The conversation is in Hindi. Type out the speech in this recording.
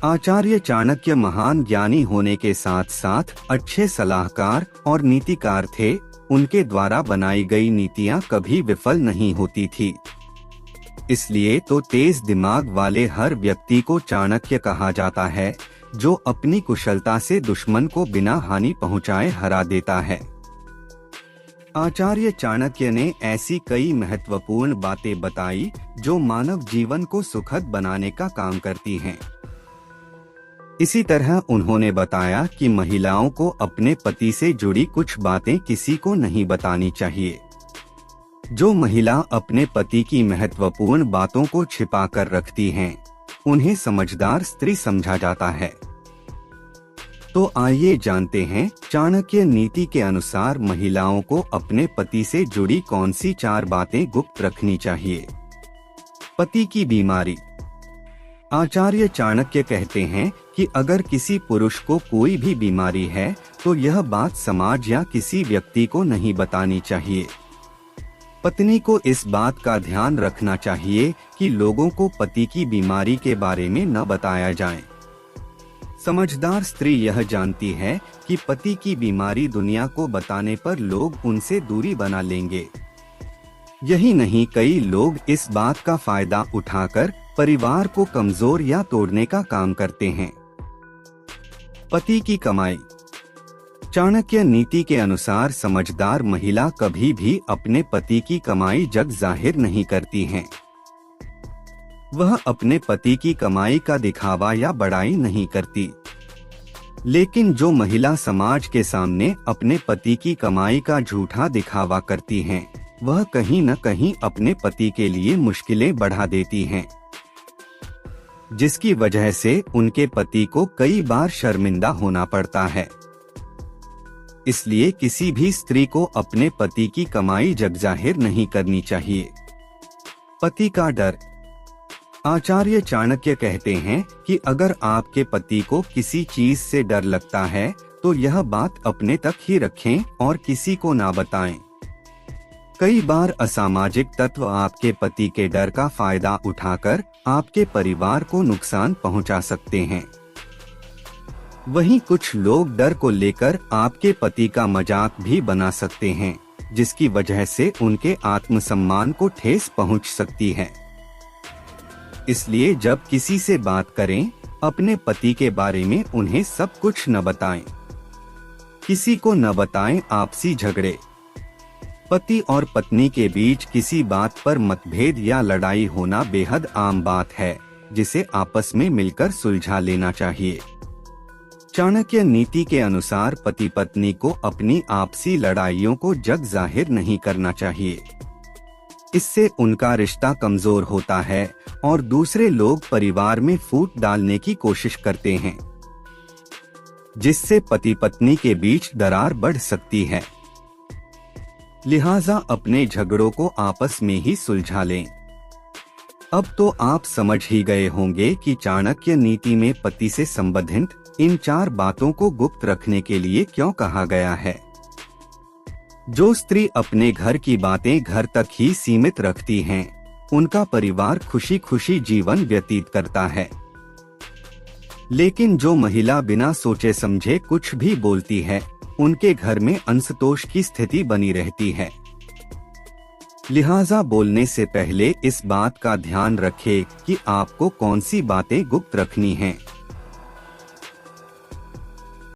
आचार्य चाणक्य महान ज्ञानी होने के साथ साथ अच्छे सलाहकार और नीतिकार थे। उनके द्वारा बनाई गई नीतियां कभी विफल नहीं होती थी। इसलिए तो तेज दिमाग वाले हर व्यक्ति को चाणक्य कहा जाता है, जो अपनी कुशलता से दुश्मन को बिना हानि पहुंचाए हरा देता है। आचार्य चाणक्य ने ऐसी कई महत्वपूर्ण बातें बताई जो मानव जीवन को सुखद बनाने का काम करती हैं। इसी तरह उन्होंने बताया कि महिलाओं को अपने पति से जुड़ी कुछ बातें किसी को नहीं बतानी चाहिए। जो महिला अपने पति की महत्वपूर्ण बातों को छिपा कर रखती हैं, उन्हें समझदार स्त्री समझा जाता है। तो आइए जानते हैं चाणक्य नीति के अनुसार महिलाओं को अपने पति से जुड़ी कौन सी 4 बातें गुप्त रखनी चाहिए। पति की बीमारी। आचार्य चाणक्य कहते हैं कि अगर किसी पुरुष को कोई भी बीमारी है तो यह बात समाज या किसी व्यक्ति को नहीं बतानी चाहिए। पत्नी को इस बात का ध्यान रखना चाहिए कि लोगों को पति की बीमारी के बारे में न बताया जाए। समझदार स्त्री यह जानती है कि पति की बीमारी दुनिया को बताने पर लोग उनसे दूरी बना लेंगे। यही नहीं, कई लोग इस बात का फायदा उठाकर परिवार को कमजोर या तोड़ने का काम करते हैं। पति की कमाई। चाणक्य नीति के अनुसार समझदार महिला कभी भी अपने पति की कमाई जग जाहिर नहीं करती हैं। वह अपने पति की कमाई का दिखावा या बड़ाई नहीं करती। लेकिन जो महिला समाज के सामने अपने पति की कमाई का झूठा दिखावा करती हैं, वह कहीं न कहीं अपने पति के लिए मुश्किलें बढ़ा देती हैं, जिसकी वजह से उनके पति को कई बार शर्मिंदा होना पड़ता है। इसलिए किसी भी स्त्री को अपने पति की कमाई जग जाहिर नहीं करनी चाहिए। पति का डर। आचार्य चाणक्य कहते हैं कि अगर आपके पति को किसी चीज से डर लगता है तो यह बात अपने तक ही रखें और किसी को ना बताएं। कई बार असामाजिक तत्व आपके पति के डर का फायदा उठाकर आपके परिवार को नुकसान पहुंचा सकते हैं। वहीं कुछ लोग डर को लेकर आपके पति का मजाक भी बना सकते हैं, जिसकी वजह से उनके आत्मसम्मान को ठेस पहुंच सकती है। इसलिए जब किसी से बात करें, अपने पति के बारे में उन्हें सब कुछ न बताएं। किसी को न बताएं आपसी झगड़े। पति और पत्नी के बीच किसी बात पर मतभेद या लड़ाई होना बेहद आम बात है, जिसे आपस में मिलकर सुलझा लेना चाहिए। चाणक्य नीति के अनुसार पति पत्नी को अपनी आपसी लड़ाइयों को जग जाहिर नहीं करना चाहिए। इससे उनका रिश्ता कमजोर होता है और दूसरे लोग परिवार में फूट डालने की कोशिश करते हैं, जिससे पति पत्नी के बीच दरार बढ़ सकती है। लिहाजा अपने झगड़ों को आपस में ही सुलझा लें। अब तो आप समझ ही गए होंगे कि चाणक्य नीति में पति से संबंधित इन 4 बातों को गुप्त रखने के लिए क्यों कहा गया है। जो स्त्री अपने घर की बातें घर तक ही सीमित रखती हैं, उनका परिवार खुशी खुशी जीवन व्यतीत करता है। लेकिन जो महिला बिना सोचे समझे कुछ भी बोलती है, उनके घर में असंतोष की स्थिति बनी रहती है। लिहाजा बोलने से पहले इस बात का ध्यान रखें कि आपको कौन सी बातें गुप्त रखनी हैं।